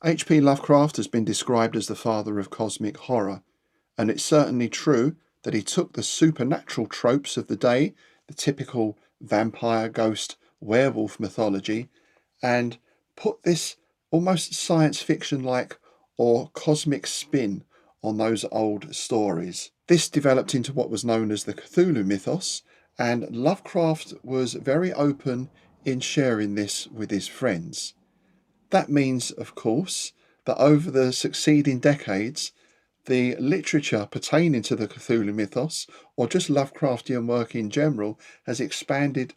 H.P. Lovecraft has been described as the father of cosmic horror, and it's certainly true that he took the supernatural tropes of the day, the typical vampire, ghost, werewolf mythology, and put this almost science fiction-like or cosmic spin on those old stories. This developed into what was known as the Cthulhu mythos, and Lovecraft was very open in sharing this with his friends. That means, of course, that over the succeeding decades, the literature pertaining to the Cthulhu mythos, or just Lovecraftian work in general, has expanded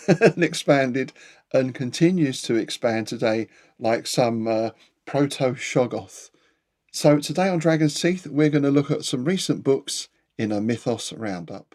and expanded and continues to expand today like some proto-Shoggoth. So today on Dragon's Teeth, we're going to look at some recent books in a Mythos Roundup.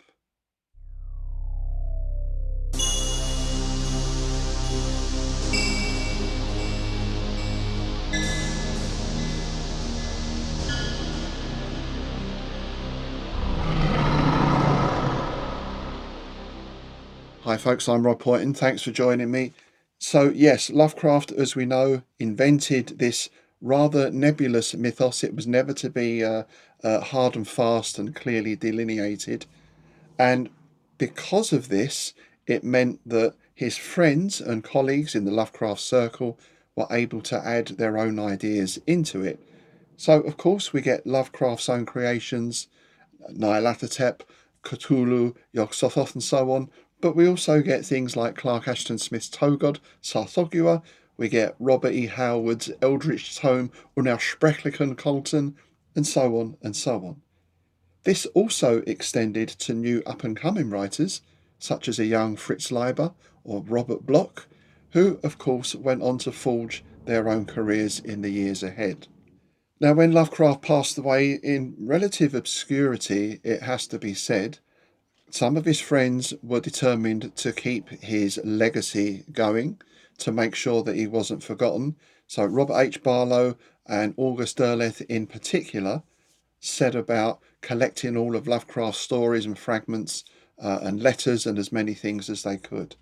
Hi folks, I'm Rob Poynton. Thanks for joining me. So yes, Lovecraft, as we know, invented this rather nebulous mythos. It was never to be hard and fast and clearly delineated. And because of this, it meant that his friends and colleagues in the Lovecraft circle were able to add their own ideas into it. So, of course, we get Lovecraft's own creations, Nyarlathotep, Cthulhu, Yog-Sothoth, and so on. But we also get things like Clark Ashton Smith's Togod, Sarthogua. We get Robert E. Howard's Eldritch Tome, Unaussprechlichen Kulten, and so on and so on. This also extended to new up-and-coming writers, such as a young Fritz Leiber or Robert Bloch, who, of course, went on to forge their own careers in the years ahead. Now, when Lovecraft passed away in relative obscurity, it has to be said, some of his friends were determined to keep his legacy going, to make sure that he wasn't forgotten. So Robert H. Barlow and August Derleth in particular set about collecting all of Lovecraft's stories and fragments and letters and as many things as they could.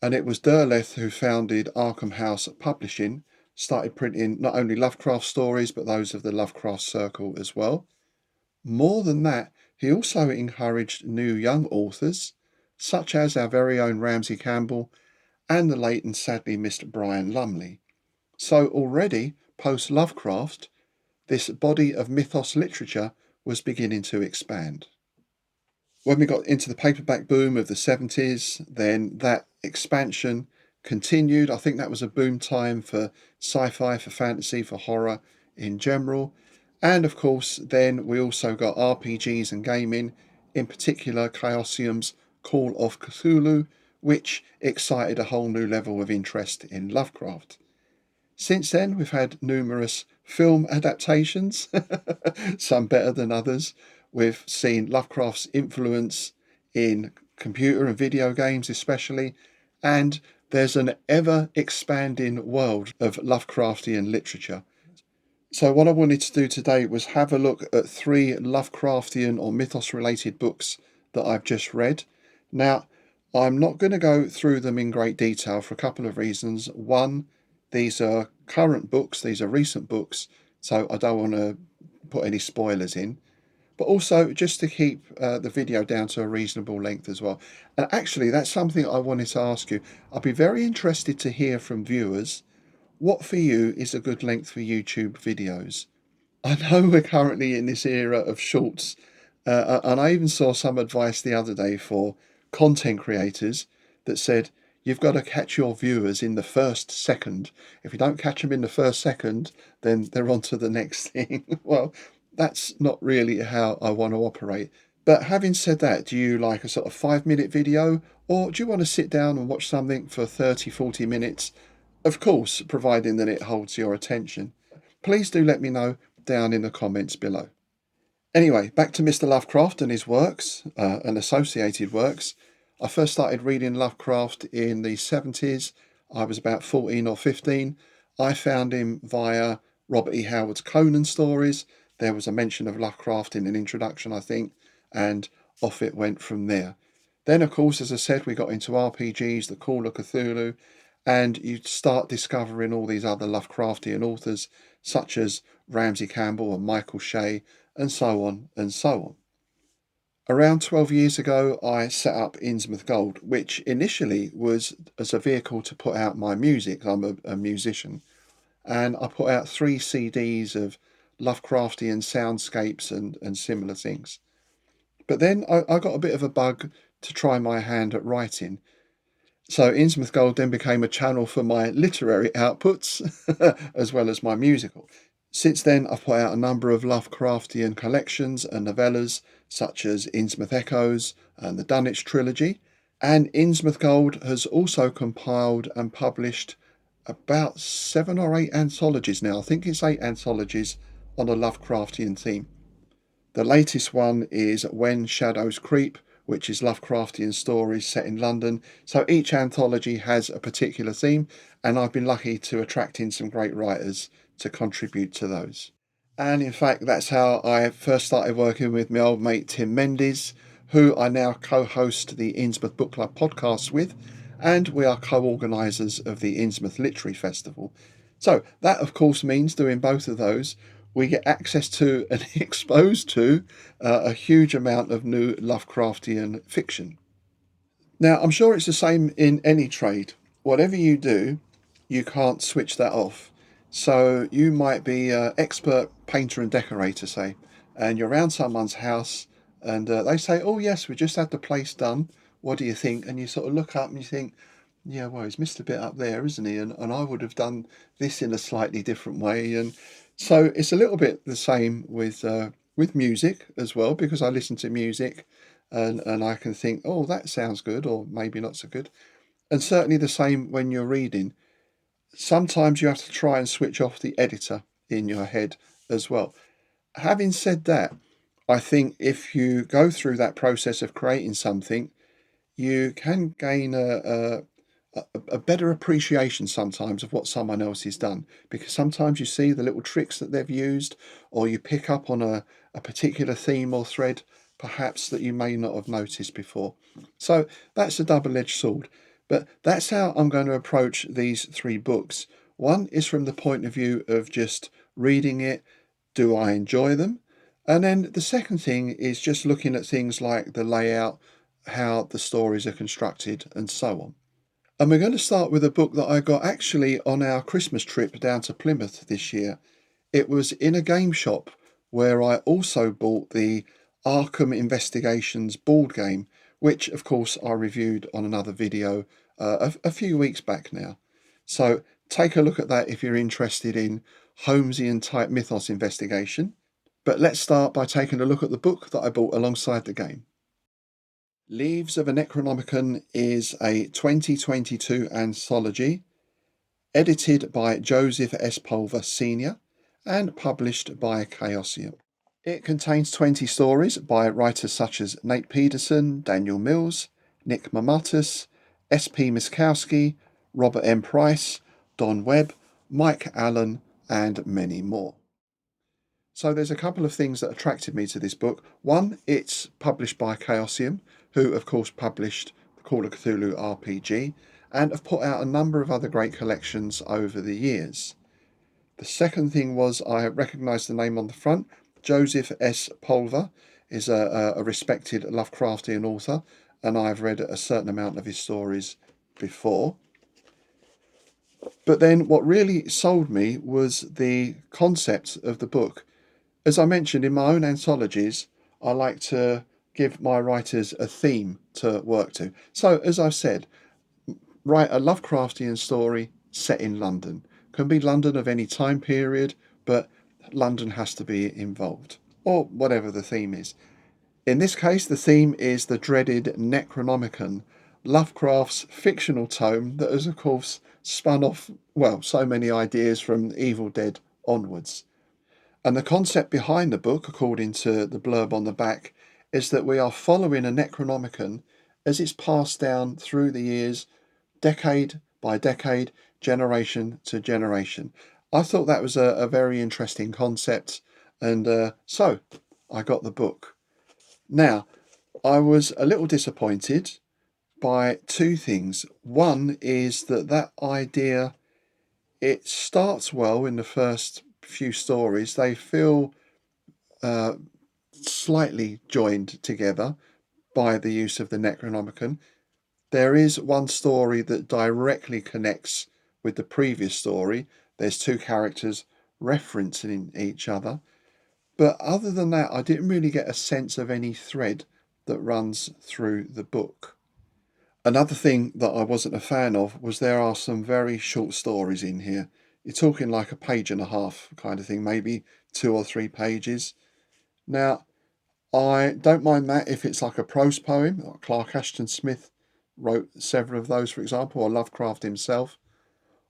And it was Derleth who founded Arkham House Publishing, started printing not only Lovecraft stories but those of the Lovecraft Circle as well. More than that, he also encouraged new young authors, such as our very own Ramsey Campbell and the late and sadly missed Brian Lumley. So already, post-Lovecraft, this body of mythos literature was beginning to expand. When we got into the paperback boom of the 70s, then that expansion continued. I think that was a boom time for sci-fi, for fantasy, for horror in general. And of course, then we also got RPGs and gaming, in particular Chaosium's Call of Cthulhu, which excited a whole new level of interest in Lovecraft. Since then, we've had numerous film adaptations, some better than others. We've seen Lovecraft's influence in computer and video games especially, and there's an ever-expanding world of Lovecraftian literature. So what I wanted to do today was have a look at 3 Lovecraftian or mythos-related books that I've just read. Now, I'm not going to go through them in great detail for a couple of reasons. One, these are current books, these are recent books, so I don't want to put any spoilers in. But also just to keep the video down to a reasonable length as well. And actually, that's something I wanted to ask you. I'd be very interested to hear from viewers. What for you is a good length for YouTube videos? I know we're currently in this era of shorts, and I even saw some advice the other day for content creators that said, you've got to catch your viewers in the first second. If you don't catch them in the first second, then they're on to the next thing. Well, that's not really how I want to operate. But having said that, do you like a sort of 5-minute video, or do you want to sit down and watch something for 30, 40 minutes? Of course, providing that it holds your attention. Please do let me know down in the comments below. Anyway, back to Mr. Lovecraft and his works and associated works. I first started reading Lovecraft in the 70s. I was about 14 or 15. I found him via Robert E. Howard's Conan stories. There was a mention of Lovecraft in an introduction, I think, and off it went from there. Then, of course, as I said, we got into RPGs, the Call of Cthulhu, and you start discovering all these other Lovecraftian authors, such as Ramsey Campbell and Michael Shea, and so on and so on. Around 12 years ago, I set up Innsmouth Gold, which initially was as a vehicle to put out my music. I'm a musician, and I put out 3 CDs of Lovecraftian soundscapes and similar things. But then I got a bit of a bug to try my hand at writing. So Innsmouth Gold then became a channel for my literary outputs as well as my musical. Since then, I've put out a number of Lovecraftian collections and novellas, such as Innsmouth Echoes and the Dunwich Trilogy. And Innsmouth Gold has also compiled and published about 7 or 8 anthologies now. I think it's 8 anthologies on a Lovecraftian theme. The latest one is When Shadows Creep, which is Lovecraftian stories set in London. So each anthology has a particular theme, and I've been lucky to attract in some great writers to contribute to those. And in fact, that's how I first started working with my old mate Tim Mendes, who I now co-host the Innsmouth Book Club podcast with, and we are co-organisers of the Innsmouth Literary Festival. So that, of course, means doing both of those, we get access to and exposed to a huge amount of new Lovecraftian fiction. Now, I'm sure it's the same in any trade. Whatever you do, you can't switch that off. So you might be an expert painter and decorator, say, and you're around someone's house and they say, oh, yes, we just had the place done. What do you think? And you sort of look up and you think, yeah, well, he's missed a bit up there, isn't he? And I would have done this in a slightly different way. And so it's a little bit the same with music as well, because I listen to music and I can think, oh, that sounds good, or maybe not so good. And certainly the same when you're reading. Sometimes you have to try and switch off the editor in your head as well. Having said that, I think if you go through that process of creating something, you can gain a better appreciation sometimes of what someone else has done, because sometimes you see the little tricks that they've used, or you pick up on a particular theme or thread perhaps that you may not have noticed before. So that's a double-edged sword, but that's how I'm going to approach these 3 books. One is from the point of view of just reading it. Do I enjoy them? And then the second thing is just looking at things like the layout, how the stories are constructed, and so on. And we're going to start with a book that I got actually on our Christmas trip down to Plymouth this year. It was in a game shop where I also bought the Arkham Investigations board game, which of course I reviewed on another video a few weeks back now. So take a look at that if you're interested in Holmesian type mythos investigation. But let's start by taking a look at the book that I bought alongside the game. Leaves of a Necronomicon is a 2022 anthology edited by Joseph S. Pulver Sr. and published by Chaosium. It contains 20 stories by writers such as Nate Peterson, Daniel Mills, Nick Mamatus, S.P. Miskowski, Robert M. Price, Don Webb, Mike Allen, and many more. So there's a couple of things that attracted me to this book. One, it's published by Chaosium, who of course published the Call of Cthulhu RPG, and have put out a number of other great collections over the years. The second thing was I recognised the name on the front. Joseph S. Pulver is a respected Lovecraftian author, and I've read a certain amount of his stories before. But then what really sold me was the concept of the book. As I mentioned in my own anthologies, I like to give my writers a theme to work to. So, as I've said, write a Lovecraftian story set in London. Can be London of any time period, but London has to be involved, or whatever the theme is. In this case, the theme is the dreaded Necronomicon, Lovecraft's fictional tome that has, of course, spun off, well, so many ideas from Evil Dead onwards. And the concept behind the book, according to the blurb on the back, is that we are following a Necronomicon as it's passed down through the years, decade by decade, generation to generation. I thought that was a very interesting concept, and so I got the book. Now, I was a little disappointed by two things. One is that idea, it starts well in the first few stories. They feel slightly joined together by the use of the Necronomicon. There is one story that directly connects with the previous story. There's two characters referencing each other. But other than that, I didn't really get a sense of any thread that runs through the book. Another thing that I wasn't a fan of was there are some very short stories in here. You're talking like a page and a half kind of thing, maybe 2 or 3 pages. Now, I don't mind that if it's like a prose poem. Like Clark Ashton Smith wrote several of those, for example, or Lovecraft himself.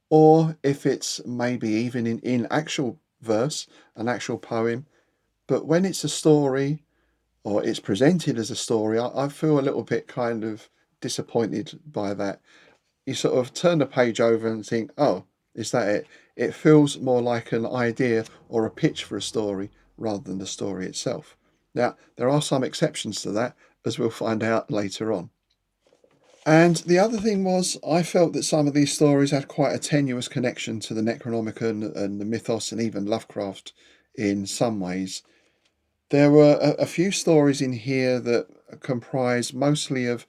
Or if it's maybe even in actual verse, an actual poem. But when it's a story or it's presented as a story, I feel a little bit kind of disappointed by that. You sort of turn the page over and think, oh, is that it? It feels more like an idea or a pitch for a story rather than the story itself. Now, there are some exceptions to that, as we'll find out later on. And the other thing was, I felt that some of these stories had quite a tenuous connection to the Necronomicon and the Mythos and even Lovecraft in some ways. There were a few stories in here that comprise mostly of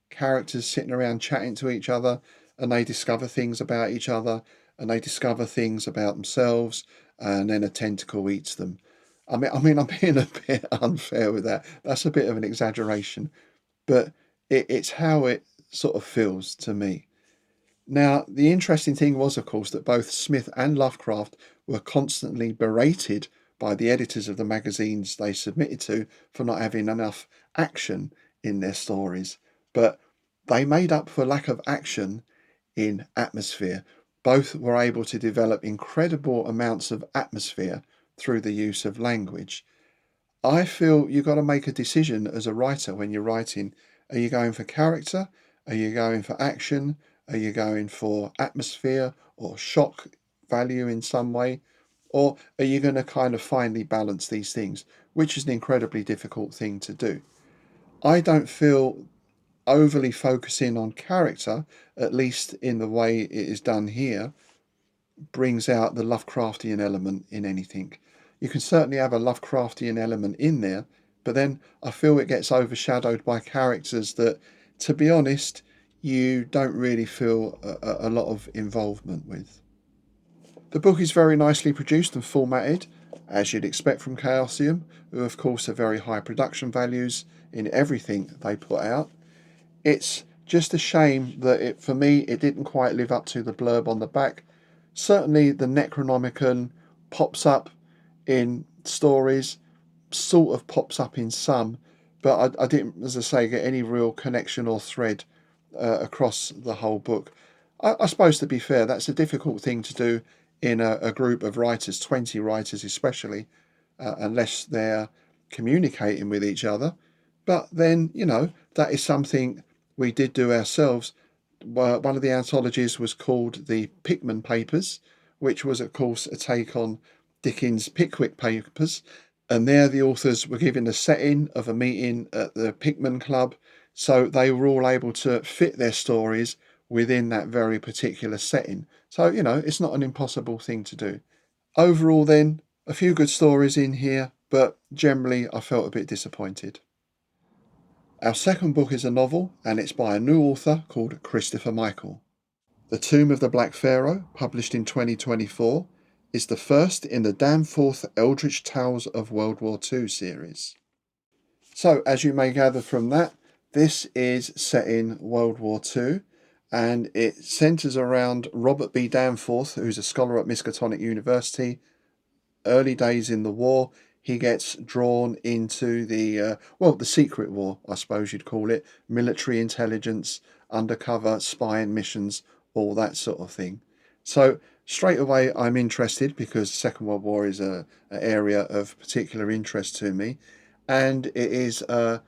characters sitting around chatting to each other, and they discover things about each other, and they discover things about themselves, and then a tentacle eats them. I mean, I'm being a bit unfair with that. That's a bit of an exaggeration, but it's how it sort of feels to me. Now, the interesting thing was, of course, that both Smith and Lovecraft were constantly berated by the editors of the magazines they submitted to for not having enough action in their stories. But they made up for lack of action in atmosphere. Both were able to develop incredible amounts of atmosphere through the use of language. I feel you've got to make a decision as a writer when you're writing. Are you going for character? Are you going for action? Are you going for atmosphere or shock value in some way? Or are you going to kind of finely balance these things, which is an incredibly difficult thing to do? I don't feel overly focusing on character, at least in the way it is done here, brings out the Lovecraftian element in anything. You can certainly have a Lovecraftian element in there, but then I feel it gets overshadowed by characters that, to be honest, you don't really feel a lot of involvement with. The book is very nicely produced and formatted, as you'd expect from Chaosium, who of course have very high production values in everything they put out. It's just a shame that for me, it didn't quite live up to the blurb on the back. Certainly, the Necronomicon pops up in stories, sort of pops up in some, but I didn't, as I say, get any real connection or thread across the whole book. I suppose, to be fair, that's a difficult thing to do in a group of writers, 20 writers especially, unless they're communicating with each other. But then, that is something we did do ourselves. One of the anthologies was called the Pickman Papers, which was, of course, a take on Dickens' Pickwick Papers. And there the authors were given a setting of a meeting at the Pickman Club, so they were all able to fit their stories within that very particular setting. So, it's not an impossible thing to do. Overall, then, a few good stories in here, but generally I felt a bit disappointed. Our second book is a novel, and it's by a new author called Christopher Michael. The Tomb of the Black Pharaoh, published in 2024, is the first in the Danforth Eldritch Tales of World War II series. So, as you may gather from that, this is set in World War II, and it centres around Robert B. Danforth, who's a scholar at Miskatonic University. Early days in the war, he gets drawn into the secret war, I suppose you'd call it, military intelligence, undercover spying missions, all that sort of thing. So straight away, I'm interested because the Second World War is an area of particular interest to me, and it is a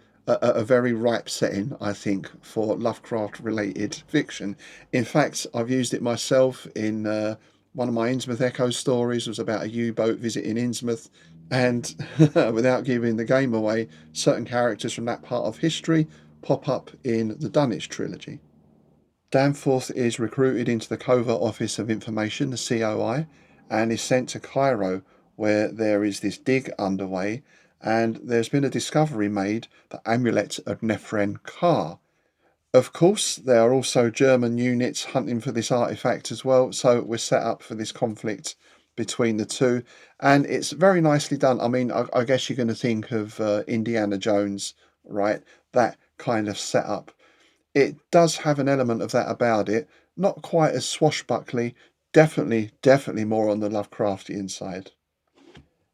very ripe setting, I think, for Lovecraft-related fiction. In fact, I've used it myself in one of my Innsmouth Echo stories was about a U-boat visiting Innsmouth, and without giving the game away, certain characters from that part of history pop up in the Dunwich trilogy. Danforth is recruited into the Covert Office of Information, the COI, and is sent to Cairo, where there is this dig underway, and there's been a discovery made, the amulet of Nephren Ka. Of course, there are also German units hunting for this artifact as well, so we're set up for this conflict between the two, and it's very nicely done. I mean, I guess you're going to think of Indiana Jones, right? That kind of setup. It does have an element of that about it, not quite as swashbuckly, definitely more on the Lovecraftian side.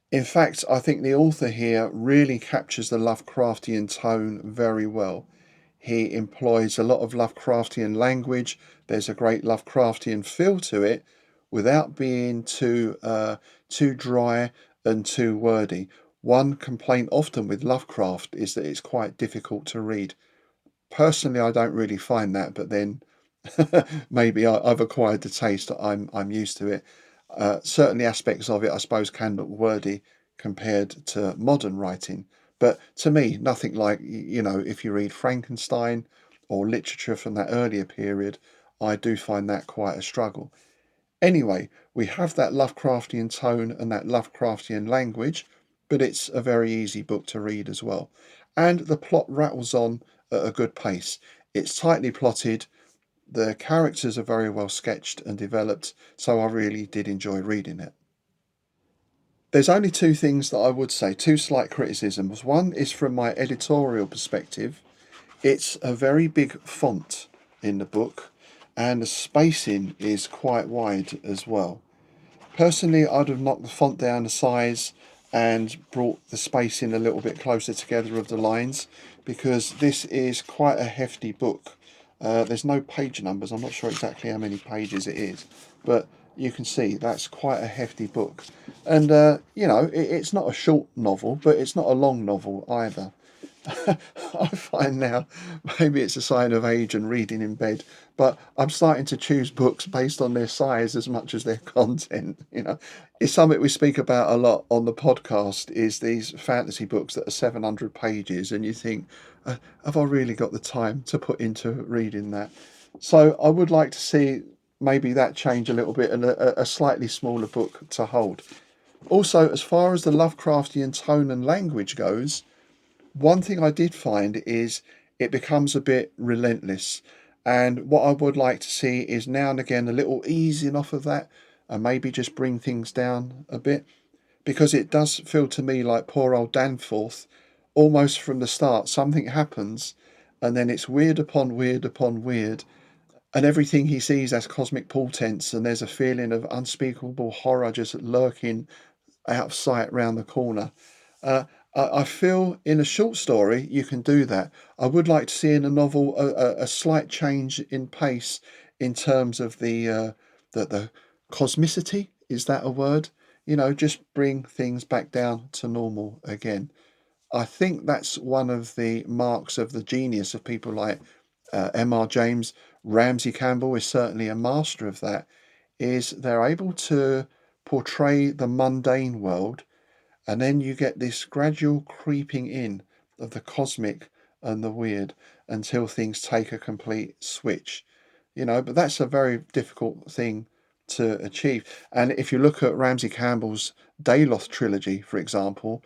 In fact, I think the author here really captures the Lovecraftian tone very well. He employs a lot of Lovecraftian language. There's a great Lovecraftian feel to it without being too dry and too wordy. One complaint often with Lovecraft is that it's quite difficult to read. Personally, I don't really find that, but then maybe I've acquired the taste. I'm used to it. Certainly, aspects of it, I suppose, can look wordy compared to modern writing. But to me, nothing like, if you read Frankenstein or literature from that earlier period, I do find that quite a struggle. Anyway, we have that Lovecraftian tone and that Lovecraftian language, but it's a very easy book to read as well. And the plot rattles on at a good pace. It's tightly plotted, the characters are very well sketched and developed, so I really did enjoy reading it. There's only two things that I would say, two slight criticisms. One is from my editorial perspective. It's a very big font in the book, and the spacing is quite wide as well. Personally, I'd have knocked the font down a size and brought the spacing a little bit closer together of the lines, because this is quite a hefty book. There's no page numbers. I'm not sure exactly how many pages it is, but you can see that's quite a hefty book. And, it's not a short novel, but it's not a long novel either. I find now, maybe it's a sign of age and reading in bed, but I'm starting to choose books based on their size as much as their content. It's something we speak about a lot on the podcast, is these fantasy books that are 700 pages, and you think, have I really got the time to put into reading that? So I would like to see maybe that change a little bit, and a slightly smaller book to hold. Also, as far as the Lovecraftian tone and language goes, one thing I did find is it becomes a bit relentless. And what I would like to see is now and again a little easing off of that, and maybe just bring things down a bit. Because it does feel to me like poor old Danforth, almost from the start, something happens, and then it's weird upon weird upon weird, and everything he sees as cosmic portents, and there's a feeling of unspeakable horror just lurking out of sight round the corner. Uh, I feel in a short story you can do that. I would like to see in a novel a slight change in pace in terms of the cosmicity. Is that a word? Just bring things back down to normal again. I think that's one of the marks of the genius of people like M.R. James. Ramsey Campbell is certainly a master of that. Is they're able to portray the mundane world, and then you get this gradual creeping in of the cosmic and the weird until things take a complete switch. But that's a very difficult thing to achieve. And if you look at Ramsey Campbell's Dayloth trilogy, for example,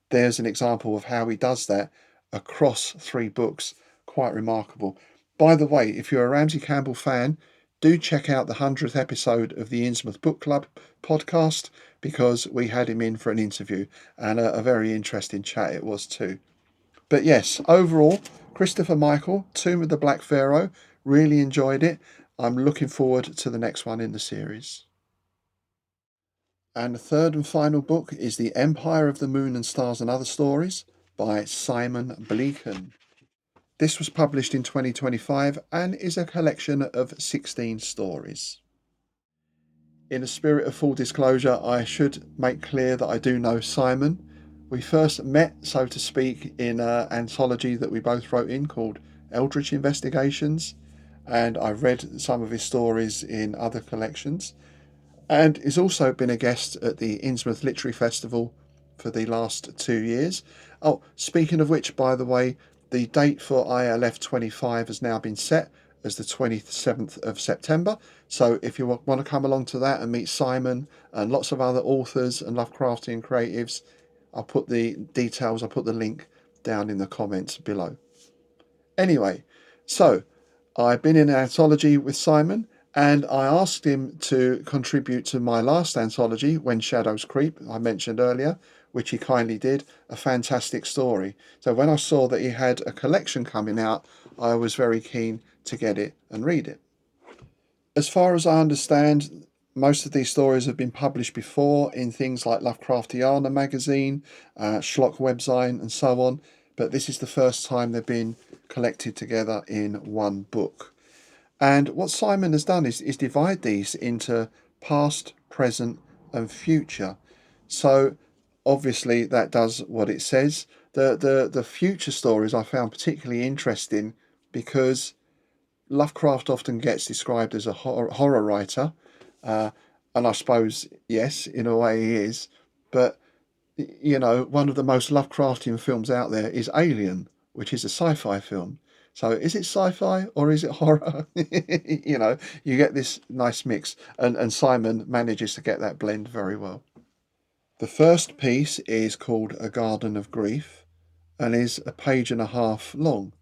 there's an example of how he does that across 3 books. Quite remarkable. By the way, if you're a Ramsey Campbell fan, do check out the 100th episode of the Innsmouth Book Club podcast, because we had him in for an interview, and a very interesting chat it was too. But yes, overall, Christopher Michael, Tomb of the Black Pharaoh, really enjoyed it. I'm looking forward to the next one in the series. And the third and final book is The Empire of the Moon and Stars and Other Stories by Simon Bleaken. This was published in 2025 and is a collection of 16 stories. In a spirit of full disclosure, I should make clear that I do know Simon. We first met, so to speak, in an anthology that we both wrote in called Eldritch Investigations, and I've read some of his stories in other collections, and he's also been a guest at the Innsmouth Literary Festival for the last 2 years. Oh, speaking of which, by the way, The date for ILF 25 has now been set as the 27th of September. So if you want to come along to that and meet Simon and lots of other authors and Lovecraftian creatives, I'll put the details, I'll put the link down in the comments below. Anyway, so I've been in an anthology with Simon, and I asked him to contribute to my last anthology, When Shadows Creep, I mentioned earlier, which he kindly did. A fantastic story. So when I saw that he had a collection coming out, I was very keen to get it and read it. As far as I understand, most of these stories have been published before in things like Lovecraftiana magazine, Schlock Webzine, and so on, but this is the first time they've been collected together in one book. And what Simon has done is divide these into past, present, and future. So obviously that does what it says. The future stories I found particularly interesting because Lovecraft often gets described as a horror writer, and I suppose, yes, in a way he is. But, one of the most Lovecraftian films out there is Alien, which is a sci-fi film. So is it sci-fi or is it horror? You get this nice mix, and Simon manages to get that blend very well. The first piece is called A Garden of Grief and is a page and a half long.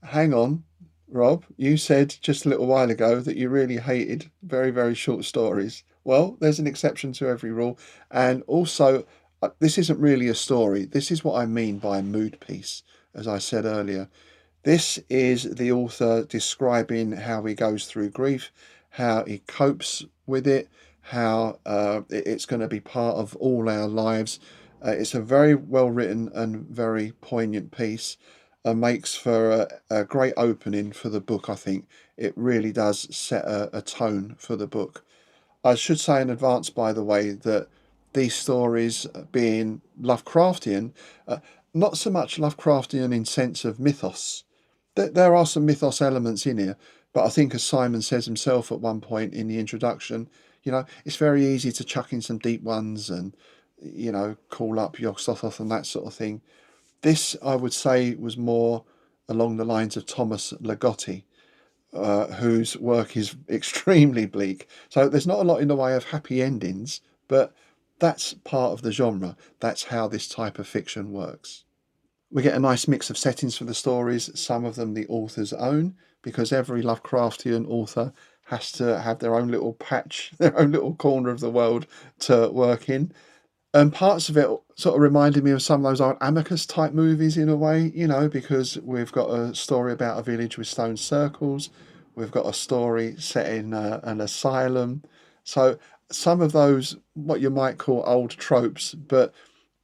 Hang on, Rob, you said just a little while ago that you really hated very, very short stories. Well, there's an exception to every rule. And also, this isn't really a story. This is what I mean by a mood piece, as I said earlier. This is the author describing how he goes through grief, how he copes with it, how it's going to be part of all our lives. It's a very well written and very poignant piece. Makes for a great opening for the book, I think. It really does set a tone for the book. I should say in advance, by the way, that these stories being Lovecraftian, not so much Lovecraftian in sense of mythos. There are some mythos elements in here, but I think as Simon says himself at one point in the introduction, it's very easy to chuck in some deep ones and, call up Yog-Sothoth and that sort of thing. This, I would say, was more along the lines of Thomas Ligotti, whose work is extremely bleak. So there's not a lot in the way of happy endings, but that's part of the genre. That's how this type of fiction works. We get a nice mix of settings for the stories, some of them the author's own, because every Lovecraftian author has to have their own little patch, their own little corner of the world to work in. And parts of it sort of reminded me of some of those old Amicus type movies in a way, because we've got a story about a village with stone circles. We've got a story set in an asylum. So some of those, what you might call old tropes, but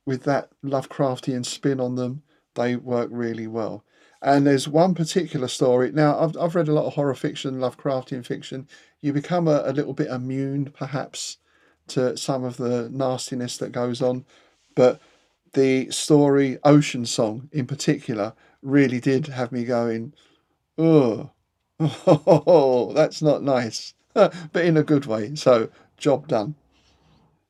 with that Lovecraftian spin on them, they work really well. And there's one particular story. Now, I've read a lot of horror fiction, Lovecraftian fiction. You become a little bit immune, perhaps, to some of the nastiness that goes on. But the story Ocean Song in particular really did have me going, oh, oh, that's not nice, but in a good way. So, job done.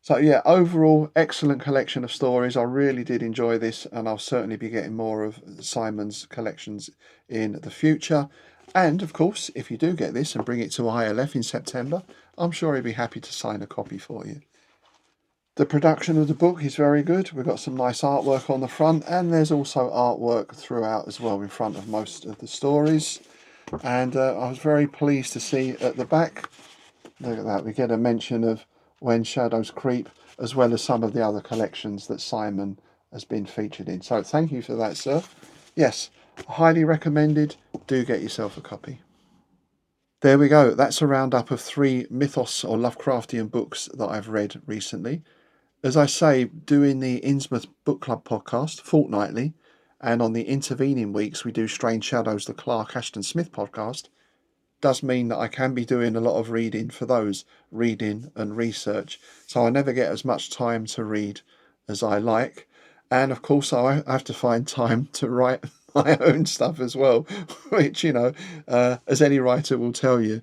So, yeah, overall, excellent collection of stories. I really did enjoy this, and I'll certainly be getting more of Simon's collections in the future. And, of course, if you do get this and bring it to ILF in September, I'm sure he'd be happy to sign a copy for you. The production of the book is very good. We've got some nice artwork on the front, and there's also artwork throughout as well in front of most of the stories. And I was very pleased to see at the back, look at that, we get a mention of When Shadows Creep, as well as some of the other collections that Simon has been featured in. So thank you for that, sir. Yes, highly recommended. Do get yourself a copy. There we go. That's a roundup of 3 Mythos or Lovecraftian books that I've read recently. As I say, doing the Innsmouth Book Club podcast fortnightly, and on the intervening weeks we do Strange Shadows, the Clark Ashton Smith podcast, does mean that I can be doing a lot of reading for those, reading and research. So I never get as much time to read as I like. And of course, I have to find time to write my own stuff as well, which, as any writer will tell you,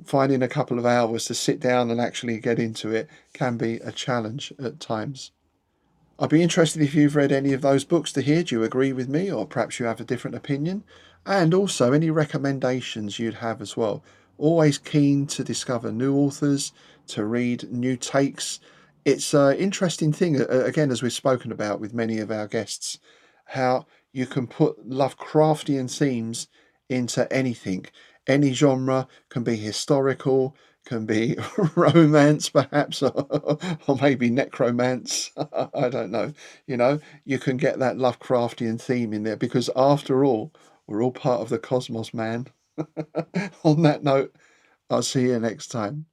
finding a couple of hours to sit down and actually get into it can be a challenge at times. I'd be interested if you've read any of those books to hear. Do you agree with me, or perhaps you have a different opinion? And also any recommendations you'd have as well. Always keen to discover new authors, to read new takes. It's an interesting thing, again, as we've spoken about with many of our guests, how you can put Lovecraftian themes into anything. Any genre can be historical, can be romance, perhaps, or maybe necromance. I don't know. You can get that Lovecraftian theme in there because, after all, we're all part of the cosmos, man. On that note, I'll see you next time.